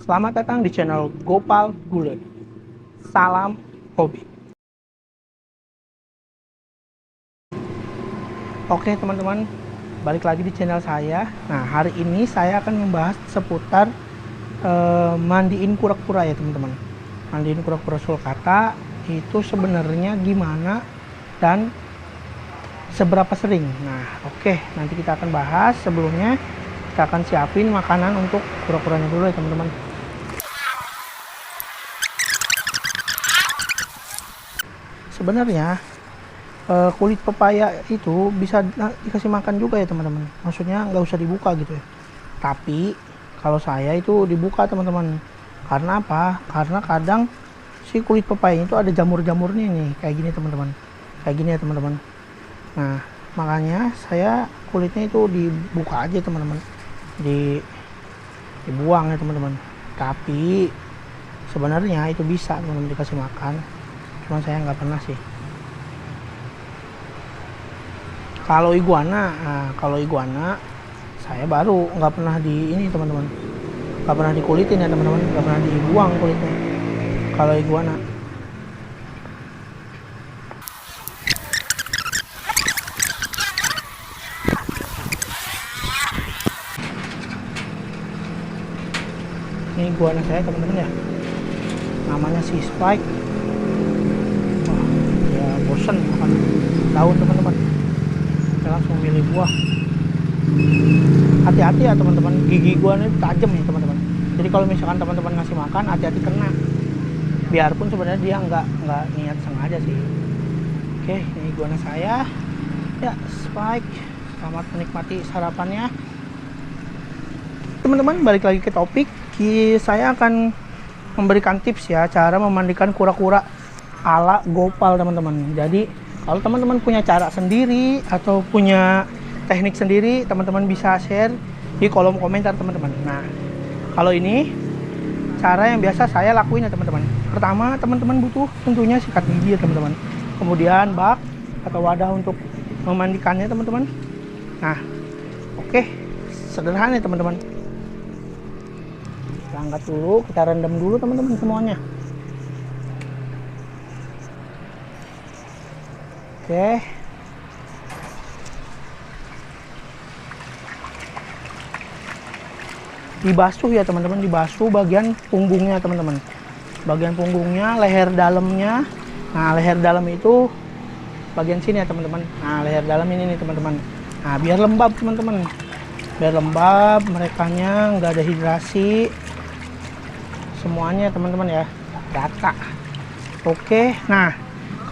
Selamat datang di channel Gopal Gulen. Salam hobi. Oke teman-teman, balik lagi di channel saya. Nah, hari ini saya akan membahas seputar mandiin kura-kura ya teman-teman. Mandiin kura-kura sulcata itu sebenarnya gimana dan seberapa sering. Nah, oke, nanti kita akan bahas. Sebelumnya kita akan siapin makanan untuk kura-kuranya dulu ya teman-teman. Sebenarnya kulit pepaya itu bisa dikasih makan juga ya teman-teman. Maksudnya nggak usah dibuka gitu ya. Tapi kalau saya itu dibuka teman-teman. Karena apa? Karena kadang si kulit pepaya itu ada jamur-jamurnya nih, kayak gini teman-teman. Kayak gini ya teman-teman. Nah, makanya saya kulitnya itu dibuka aja teman-teman. Dibuang ya teman-teman. Tapi sebenarnya itu bisa teman-teman dikasih makan. Cuman saya nggak pernah sih. Kalau iguana saya baru nggak pernah di ini teman-teman, nggak pernah dikulitin ya teman-teman, nggak pernah dibuang kulitnya. Kalau iguana, ini iguana saya teman-teman ya, namanya si Spike. Wah, ya bosen makan daun teman-teman, saya langsung milih buah. Hati-hati ya teman-teman, gigi iguana itu tajam ya teman-teman. Jadi kalau misalkan teman-teman ngasih makan, hati-hati kena. Biarpun sebenarnya dia nggak niat sengaja sih. Oke, ini iguana saya. Ya, Spike. Selamat menikmati sarapannya. Teman-teman, balik lagi ke topik. Saya akan memberikan tips ya cara memandikan kura-kura ala Gopal teman-teman. Jadi kalau teman-teman punya cara sendiri atau punya teknik sendiri, teman-teman bisa share di kolom komentar teman-teman. Nah, kalau ini cara yang biasa saya lakuin ya teman-teman. Pertama, teman-teman butuh tentunya sikat gigi ya teman-teman. Kemudian bak atau wadah untuk memandikannya teman-teman. Nah, oke, sederhana ya teman-teman. Kita angkat dulu, kita rendam dulu teman-teman semuanya. Oke. Dibasuh ya teman-teman, dibasuh bagian punggungnya teman-teman. Bagian punggungnya, leher dalamnya. Nah, leher dalam itu bagian sini ya teman-teman. Nah, leher dalam ini nih teman-teman. Nah, biar lembab teman-teman. Biar lembab, merekanya nggak ada hidrasi. Semuanya teman-teman ya, rata. Oke, nah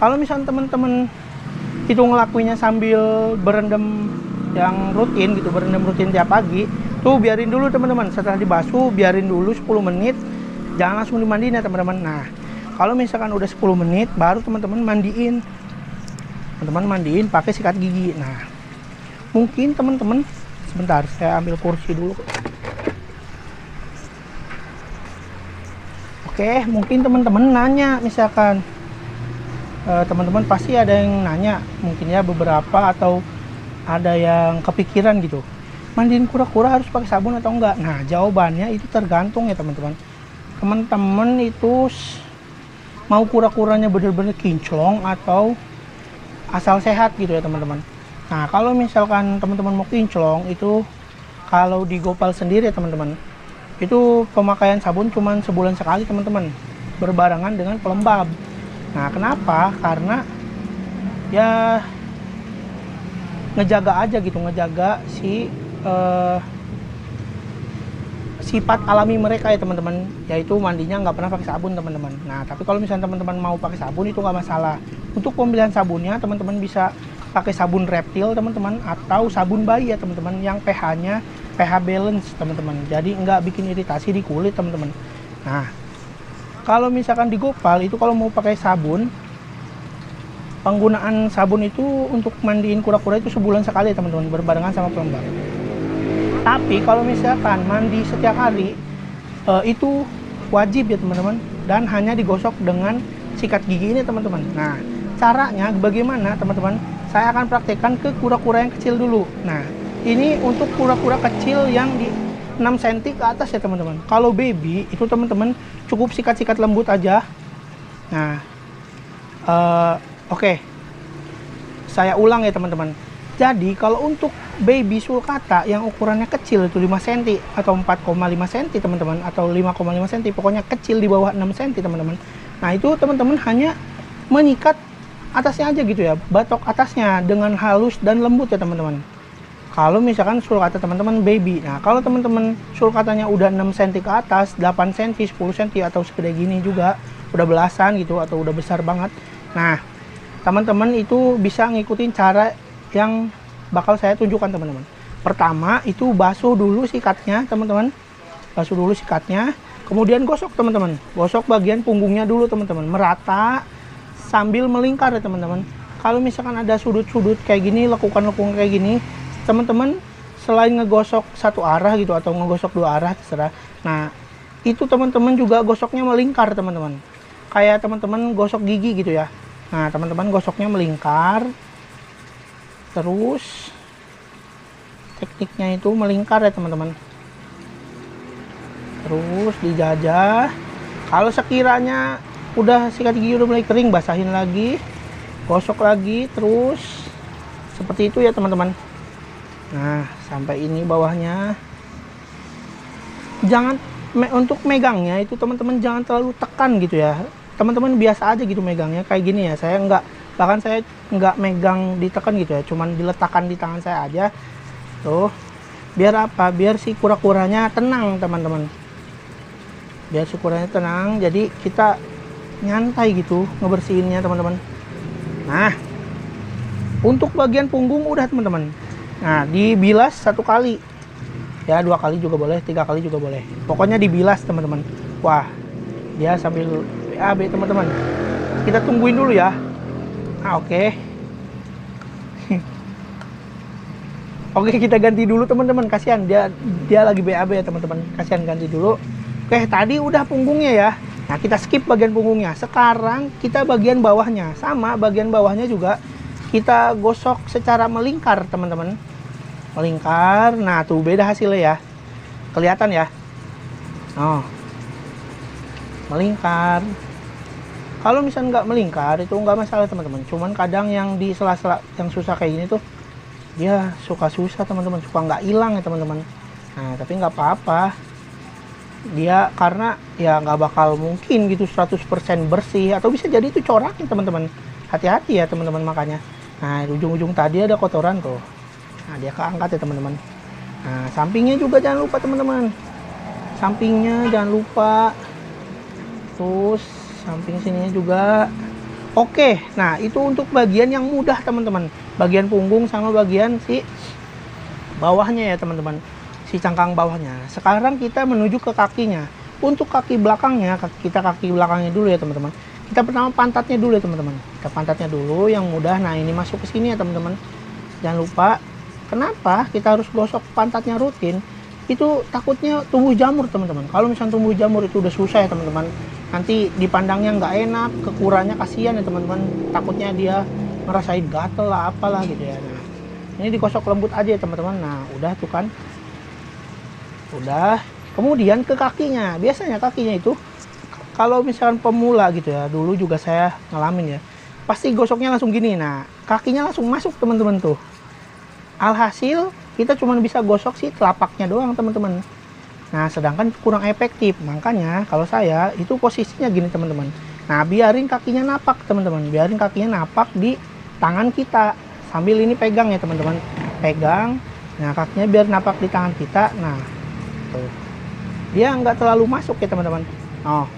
kalau misalnya teman-teman itu ngelakuinnya sambil berendam yang rutin gitu, berendam rutin tiap pagi, tuh biarin dulu teman-teman. Setelah dibasuh, biarin dulu 10 menit. Jangan langsung dimandiin ya teman-teman. Nah, kalau misalkan udah 10 menit, baru teman-teman mandiin. Teman-teman mandiin pakai sikat gigi. Nah, mungkin teman-teman, sebentar, saya ambil kursi dulu. Oke, mungkin teman-teman nanya, misalkan teman-teman pasti ada yang nanya, mungkin ya beberapa atau ada yang kepikiran gitu, mandiin kura-kura harus pakai sabun atau enggak? Nah, jawabannya itu tergantung ya teman-teman. Teman-teman itu mau kura-kuranya bener-bener kinclong atau asal sehat gitu ya teman-teman. Nah, kalau misalkan teman-teman mau kinclong itu, kalau di Gopal sendiri ya teman-teman, itu pemakaian sabun cuma sebulan sekali teman-teman, berbarengan dengan pelembab. Nah, kenapa? Karena ya ngejaga aja gitu, ngejaga si sifat alami mereka ya teman-teman, yaitu mandinya nggak pernah pakai sabun teman-teman. Nah, tapi kalau misalnya teman-teman mau pakai sabun itu nggak masalah. Untuk pemilihan sabunnya teman-teman bisa pakai sabun reptil teman-teman, atau sabun bayi ya teman-teman, yang pH-nya pH balance teman-teman, jadi nggak bikin iritasi di kulit teman-teman. Nah, kalau misalkan di Gopal itu kalau mau pakai sabun, penggunaan sabun itu untuk mandiin kura-kura itu sebulan sekali teman-teman, berbarengan sama pelembab. Tapi kalau misalkan mandi setiap hari, itu wajib ya teman-teman, dan hanya digosok dengan sikat gigi ini teman-teman. Nah, caranya bagaimana teman-teman? Saya akan praktekkan ke kura-kura yang kecil dulu. Nah, ini untuk kura-kura kecil yang 6 cm ke atas ya teman-teman. Kalau baby itu teman-teman cukup sikat-sikat lembut aja. Nah, oke. Saya ulang ya teman-teman. Jadi kalau untuk baby sulcata yang ukurannya kecil itu 5 cm atau 4,5 cm teman-teman, atau 5,5 cm, pokoknya kecil di bawah 6 cm teman-teman. Nah itu teman-teman hanya menyikat atasnya aja gitu ya, batok atasnya dengan halus dan lembut ya teman-teman. Kalau misalkan sulcata teman-teman baby, nah kalau teman-teman sulcatanya udah 6 cm ke atas, 8 cm, 10 cm atau segede gini juga, udah belasan gitu atau udah besar banget. Nah, teman-teman itu bisa ngikutin cara yang bakal saya tunjukkan teman-teman. Pertama itu basuh dulu sikatnya teman-teman. Basuh dulu sikatnya, kemudian gosok teman-teman. Gosok bagian punggungnya dulu teman-teman, merata sambil melingkar ya teman-teman. Kalau misalkan ada sudut-sudut kayak gini, lekukan-lekukan kayak gini, teman-teman selain ngegosok satu arah gitu atau ngegosok dua arah terserah. Nah, itu teman-teman juga gosoknya melingkar teman-teman. Kayak teman-teman gosok gigi gitu ya. Nah, teman-teman gosoknya melingkar. Terus tekniknya itu melingkar ya teman-teman. Terus dijajah. Kalau sekiranya udah sikat gigi udah mulai kering, basahin lagi, gosok lagi, terus seperti itu ya teman-teman. Nah, sampai ini bawahnya. Jangan untuk megangnya itu teman-teman jangan terlalu tekan gitu ya. Teman-teman biasa aja gitu megangnya kayak gini ya. Bahkan saya nggak megang ditekan gitu ya, cuman diletakkan di tangan saya aja. Tuh. Biar apa? Biar si kura-kuranya tenang, teman-teman. Biar si kuranya tenang, jadi kita nyantai gitu ngebersihinnya, teman-teman. Nah, untuk bagian punggung udah teman-teman. Nah, dibilas 1 kali. Ya, 2 kali juga boleh, 3 kali juga boleh. Pokoknya dibilas, teman-teman. Wah, dia sambil BAB, teman-teman. Kita tungguin dulu ya. Nah, oke. Oke, kita ganti dulu, teman-teman. Kasihan dia lagi BAB ya, teman-teman. Kasihan, ganti dulu. Oke, tadi udah punggungnya ya. Nah, kita skip bagian punggungnya. Sekarang kita bagian bawahnya. Sama, bagian bawahnya juga kita gosok secara melingkar, teman-teman. Melingkar. Nah, tuh beda hasilnya ya. Kelihatan ya. Oh. Melingkar. Kalau misalnya nggak melingkar itu nggak masalah teman-teman. Cuman kadang yang di sela-sela yang susah kayak gini tuh dia suka susah teman-teman, suka nggak hilang ya teman-teman. Nah, tapi nggak apa-apa. Dia karena ya nggak bakal mungkin gitu 100% bersih, atau bisa jadi itu coraknya teman-teman. Hati-hati ya teman-teman makanya. Nah, ujung-ujung tadi ada kotoran tuh. Nah, dia keangkat ya teman-teman. Nah, sampingnya juga jangan lupa teman-teman. Sampingnya jangan lupa. Terus samping sininya juga. Oke, nah itu untuk bagian yang mudah teman-teman. Bagian punggung sama bagian si bawahnya ya teman-teman. Si cangkang bawahnya. Sekarang kita menuju ke kakinya. Untuk kaki belakangnya, kaki belakangnya dulu ya teman-teman. Kita pertama pantatnya dulu ya teman-teman. Kita pantatnya dulu yang mudah. Nah, ini masuk ke sini ya teman-teman. Jangan lupa. Kenapa kita harus gosok pantatnya rutin? Itu takutnya tumbuh jamur teman-teman. Kalau misalnya tumbuh jamur itu udah susah ya teman-teman. Nanti dipandangnya nggak enak, kekurannya kasihan ya teman-teman. Takutnya dia ngerasain gatel lah apalah gitu ya. Nah, ini digosok lembut aja ya teman-teman. Nah, udah tuh kan. Udah. Kemudian ke kakinya. Biasanya kakinya itu kalau misalkan pemula gitu ya, dulu juga saya ngalamin ya. Pasti gosoknya langsung gini. Nah, kakinya langsung masuk teman-teman tuh. Alhasil kita cuma bisa gosok sih telapaknya doang teman-teman. Nah, sedangkan kurang efektif. Makanya kalau saya itu posisinya gini teman-teman. Nah, biarin kakinya napak teman-teman. Biarin kakinya napak di tangan kita. Sambil ini pegang ya teman-teman. Pegang. Nah, kakinya biar napak di tangan kita. Nah, tuh. Dia nggak terlalu masuk ya teman-teman. Oh,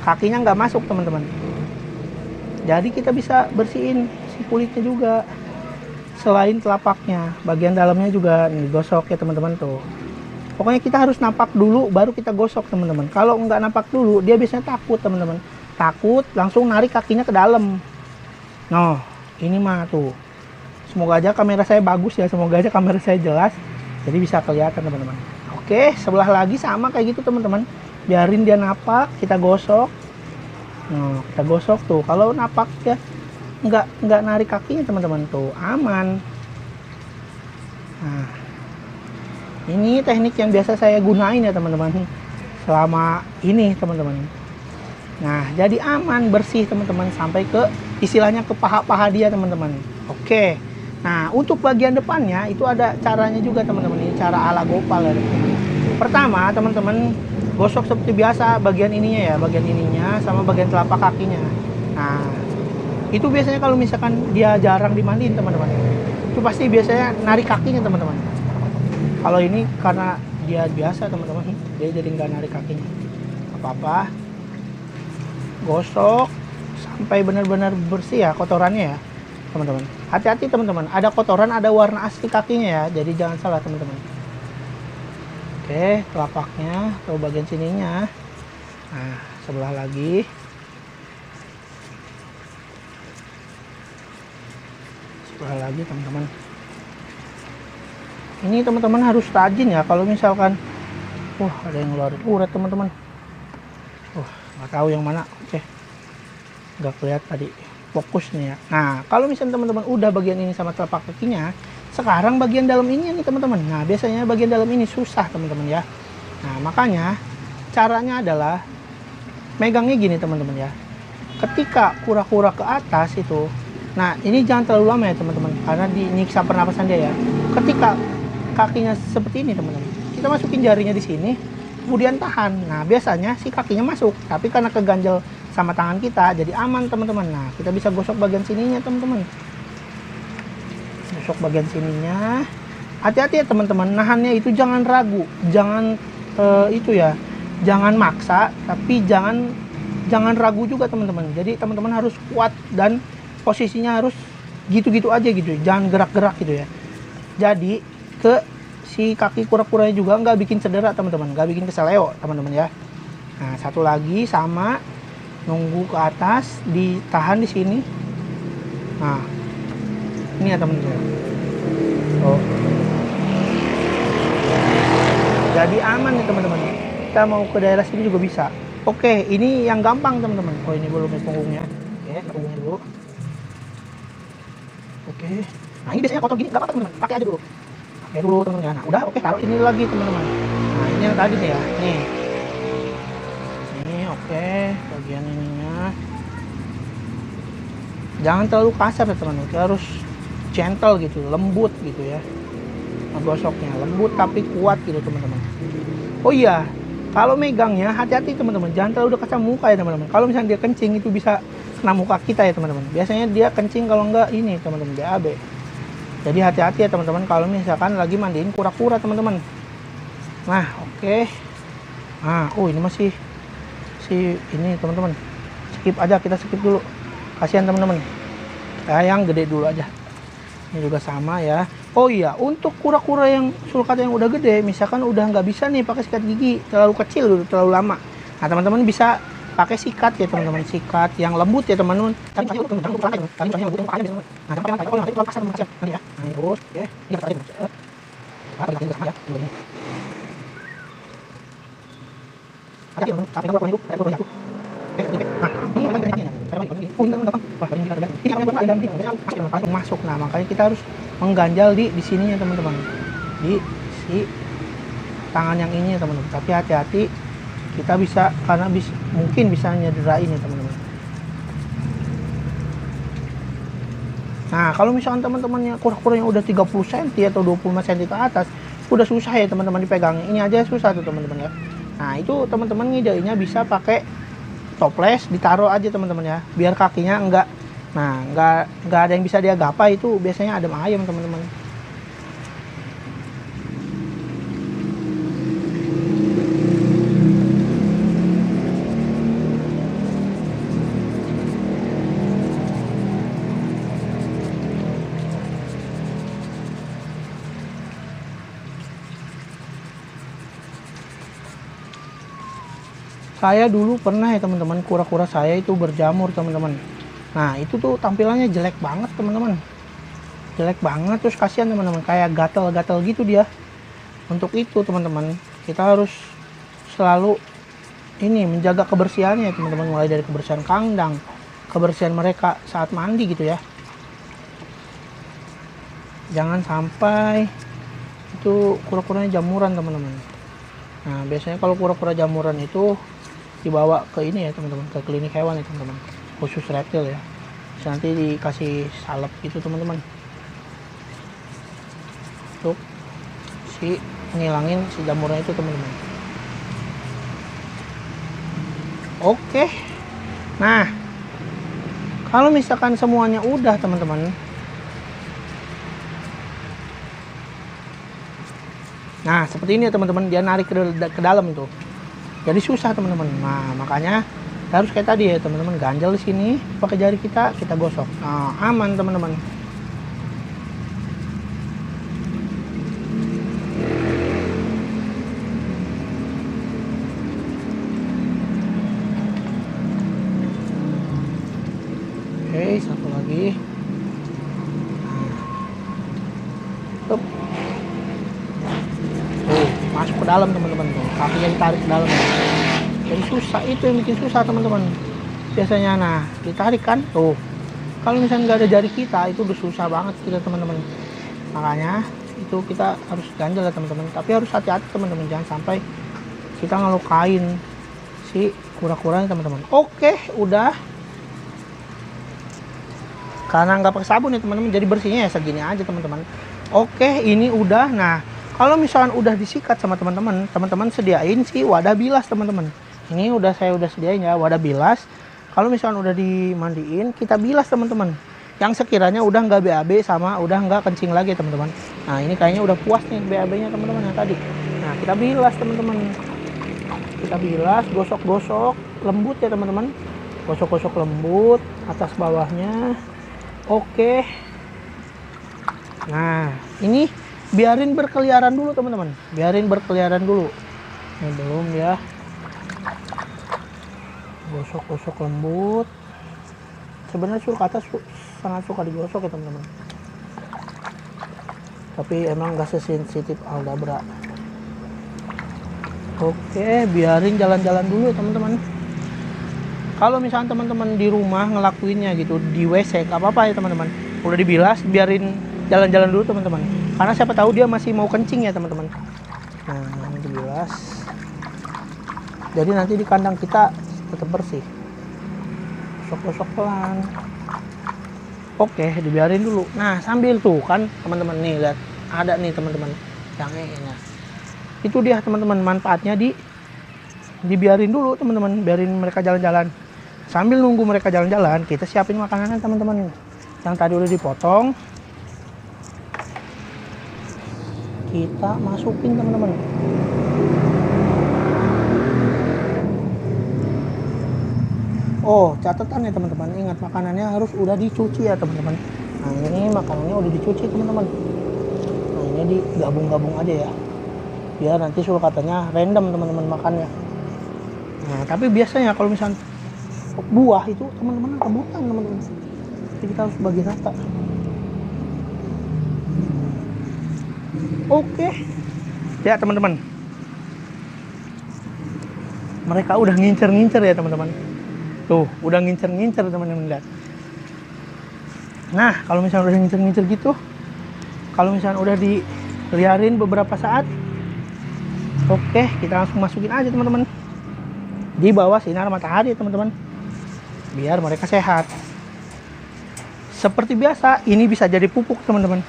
kakinya nggak masuk teman-teman. Jadi kita bisa bersihin si kulitnya juga. Selain telapaknya, bagian dalamnya juga nih gosok ya teman-teman tuh. Pokoknya kita harus napak dulu baru kita gosok teman-teman. Kalau nggak napak dulu dia biasanya takut teman-teman. Takut langsung narik kakinya ke dalam. Nah, ini mah tuh. Semoga aja kamera saya bagus ya, semoga aja kamera saya jelas. Jadi bisa kelihatan teman-teman. Oke, sebelah lagi sama kayak gitu teman-teman. Biarin dia napak, kita gosok. Nah, kita gosok tuh. Kalau napak ya nggak narik kakinya teman-teman tuh, aman. Nah, Ini teknik yang biasa saya gunain ya teman-teman selama ini teman-teman. Nah, jadi aman, bersih teman-teman sampai ke istilahnya ke paha-paha dia teman-teman. Oke. Nah, untuk bagian depannya itu ada caranya juga teman-teman. Ini cara ala Gopal ya teman-teman. Pertama, teman-teman gosok seperti biasa bagian ininya ya, bagian ininya sama bagian telapak kakinya. Nah, itu biasanya kalau misalkan dia jarang dimandiin teman-teman, itu pasti biasanya narik kakinya teman-teman. Kalau ini karena dia biasa teman-teman, dia jadi nggak narik kakinya. Apa-apa, gosok sampai benar-benar bersih ya kotorannya ya teman-teman. Hati-hati teman-teman, ada kotoran, ada warna asli kakinya ya, jadi jangan salah teman-teman. Oke, telapaknya atau bagian sininya. Nah, sebelah lagi. Sebelah lagi teman-teman. Ini teman-teman harus rajin ya, kalau misalkan ada yang ngeluarin urat teman-teman. Nggak tahu yang mana. Oke, nggak kelihatan tadi, fokus nih ya. Nah, kalau misalnya teman-teman udah bagian ini sama telapak kakinya, sekarang bagian dalam ini nih teman-teman. Nah, biasanya bagian dalam ini susah teman-teman ya. Nah, makanya caranya adalah megangnya gini teman-teman ya. Ketika kura-kura ke atas itu, nah ini jangan terlalu lama ya teman-teman, karena dinyiksa pernapasan dia ya. Ketika kakinya seperti ini teman-teman, kita masukin jarinya di sini, kemudian tahan. Nah, biasanya si kakinya masuk, tapi karena keganjel sama tangan kita jadi aman teman-teman. Nah, kita bisa gosok bagian sininya teman-teman. Gosok bagian sininya. Hati-hati ya teman-teman, nahannya itu jangan ragu, jangan itu ya, jangan maksa, tapi jangan ragu juga teman-teman. Jadi teman-teman harus kuat dan posisinya harus gitu-gitu aja gitu, jangan gerak-gerak gitu ya. Jadi ke si kaki kura-kuranya juga nggak bikin cedera teman-teman, nggak bikin keseleo teman-teman ya. Nah, satu lagi sama, nunggu ke atas, ditahan di sini. Nah, ini ya teman-teman. Jadi aman nih teman-teman. Kita mau ke daerah sini juga bisa. Oke, ini yang gampang teman-teman. Ini belum nih punggungnya. Oke, punggungnya dulu. Oke. Nah, ini biasanya kotor gini nggak apa-apa teman-teman. Pakai aja dulu. Pakai dulu teman-teman. Nah, udah, oke, taruh ini lagi teman-teman. Nah, ini yang tadi nih ya. Nih. Ini oke, bagian ininya. Jangan terlalu kasar ya teman-teman. Kita harus gentle gitu, lembut gitu ya. Menggosoknya lembut tapi kuat gitu teman-teman. Oh iya, kalau megangnya hati-hati teman-teman, jangan terlalu dekat sama muka ya teman-teman. Kalau misalnya dia kencing itu bisa kena muka kita ya teman-teman. Biasanya dia kencing kalau enggak ini teman-teman, BAB. Jadi hati-hati ya teman-teman kalau misalkan lagi mandiin kura-kura teman-teman. Nah, oke. Nah, ini masih ini teman-teman. Skip aja, kita skip dulu. Kasihan teman-teman. Yang gede dulu aja. Ini juga sama ya. Oh iya, untuk kura-kura yang sulcata yang udah gede, misalkan udah nggak bisa nih pakai sikat gigi, terlalu kecil dulu, terlalu lama. Nah, teman-teman bisa pakai sikat ya teman-teman, sikat yang lembut ya teman-teman. Nah, terus ya, masuk. Nah, makanya kita harus mengganjal di sininya teman-teman, di si tangan yang ini ya teman-teman. Tapi hati-hati, kita bisa karena mungkin bisa nyederain ya teman-teman. Nah, kalau misalkan teman-temannya kura-kura yang udah 30 cm atau 25 cm ke atas, udah susah ya teman-teman dipegangnya. Ini aja susah tuh teman-teman ya. Nah, itu teman-teman ngidenya bisa pakai toples, ditaruh aja teman-teman ya, biar kakinya enggak ada yang bisa dia gapai. Itu biasanya adem ayam teman-teman. Saya dulu pernah ya teman-teman, kura-kura saya itu berjamur teman-teman. Nah, itu tuh tampilannya jelek banget teman-teman, jelek banget. Terus kasihan teman-teman, kayak gatel-gatel gitu dia. Untuk itu teman-teman, kita harus selalu ini menjaga kebersihannya teman-teman, mulai dari kebersihan kandang, kebersihan mereka saat mandi gitu ya. Jangan sampai itu kura-kuranya jamuran teman-teman. Nah biasanya kalau kura-kura jamuran itu dibawa ke ini ya teman-teman, ke klinik hewan ya teman-teman, khusus reptil ya. Terus nanti dikasih salep gitu teman-teman, untuk si ngilangin si jamurnya itu teman-teman. Oke, nah kalau misalkan semuanya udah teman-teman, nah seperti ini ya teman-teman, dia narik ke dalam itu, jadi susah teman-teman. Nah makanya harus kayak tadi ya teman-teman, ganjel di sini pakai jari kita gosok. Nah, aman teman-teman. Oke, satu lagi. Tuh, masuk ke dalam teman-teman, tuh kakinya ditarik ke dalam. Jadi susah, itu yang bikin susah teman-teman biasanya. Nah ditarik kan tuh, kalau misalnya nggak ada jari kita itu udah susah banget kita teman-teman. Makanya itu kita harus ganjel ya teman-teman, tapi harus hati-hati teman-teman, jangan sampai kita ngelukain si kura-kuranya teman-teman. Oke, udah, karena nggak pakai sabun ya teman-teman, jadi bersihnya ya segini aja teman-teman. Oke, ini udah. Nah kalau misalkan udah disikat sama teman-teman, teman-teman sediain si wadah bilas teman-teman. Ini saya udah sediain ya wadah bilas. Kalau misalkan udah dimandiin, kita bilas teman-teman, yang sekiranya udah nggak BAB sama udah nggak kencing lagi teman-teman. Nah ini kayaknya udah puas nih BAB-nya teman-teman yang tadi. Nah kita bilas teman-teman, kita bilas, gosok-gosok lembut ya teman-teman, gosok-gosok lembut atas bawahnya. Oke, nah ini biarin berkeliaran dulu teman-teman, biarin berkeliaran dulu. Ini belum ya, gosok-gosok lembut. Sebenarnya sulcata sangat suka digosok ya teman-teman, tapi emang gak sesensitif Aldabra. Oke, biarin jalan-jalan dulu ya teman-teman. Kalau misalnya teman-teman di rumah ngelakuinnya gitu di WC gak apa-apa ya teman-teman, udah dibilas biarin jalan-jalan dulu teman-teman, karena siapa tahu dia masih mau kencing ya teman-teman. Nah ini dibilas, jadi nanti di kandang kita tetap bersih. Gosok-gosok pelan. Oke, dibiarin dulu. Nah sambil tuh kan teman-teman, nih lihat ada nih teman-teman yang ini. Itu dia teman-teman manfaatnya, dibiarin dulu teman-teman, biarin mereka jalan-jalan. Sambil nunggu mereka jalan-jalan, kita siapin makanannya teman-teman, yang tadi udah dipotong kita masukin teman-teman. Oh catatan ya teman-teman, ingat makanannya harus udah dicuci ya teman-teman. Nah ini makanannya udah dicuci teman-teman. Nah ini digabung-gabung aja ya, biar nanti sulcatanya random teman-teman makannya. Nah tapi biasanya kalau misalnya buah itu teman-teman rebutan teman-teman, jadi kita harus bagi rata. Oke ya teman-teman, mereka udah ngincer-ngincer ya teman-teman, tuh udah ngincer-ngincer teman-teman, lihat. Nah kalau misalnya udah ngincer-ngincer gitu, kalau misalnya udah diliarin beberapa saat, oke kita langsung masukin aja teman-teman di bawah sinar matahari teman-teman, biar mereka sehat. Seperti biasa, ini bisa jadi pupuk teman-teman.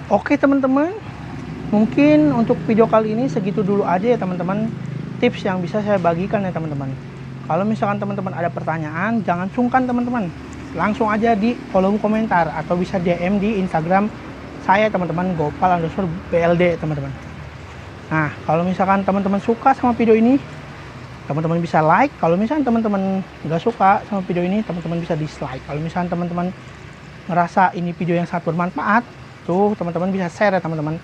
Oke teman-teman, mungkin untuk video kali ini segitu dulu aja ya teman-teman, tips yang bisa saya bagikan ya teman-teman. Kalau misalkan teman-teman ada pertanyaan, jangan sungkan teman-teman, langsung aja di kolom komentar atau bisa DM di Instagram saya teman-teman, gopal_BLD teman-teman. Nah kalau misalkan teman-teman suka sama video ini, teman-teman bisa like. Kalau misalnya teman-teman nggak suka sama video ini, teman-teman bisa dislike. Kalau misalnya teman-teman ngerasa ini video yang sangat bermanfaat, tuh teman-teman bisa share ya teman-teman.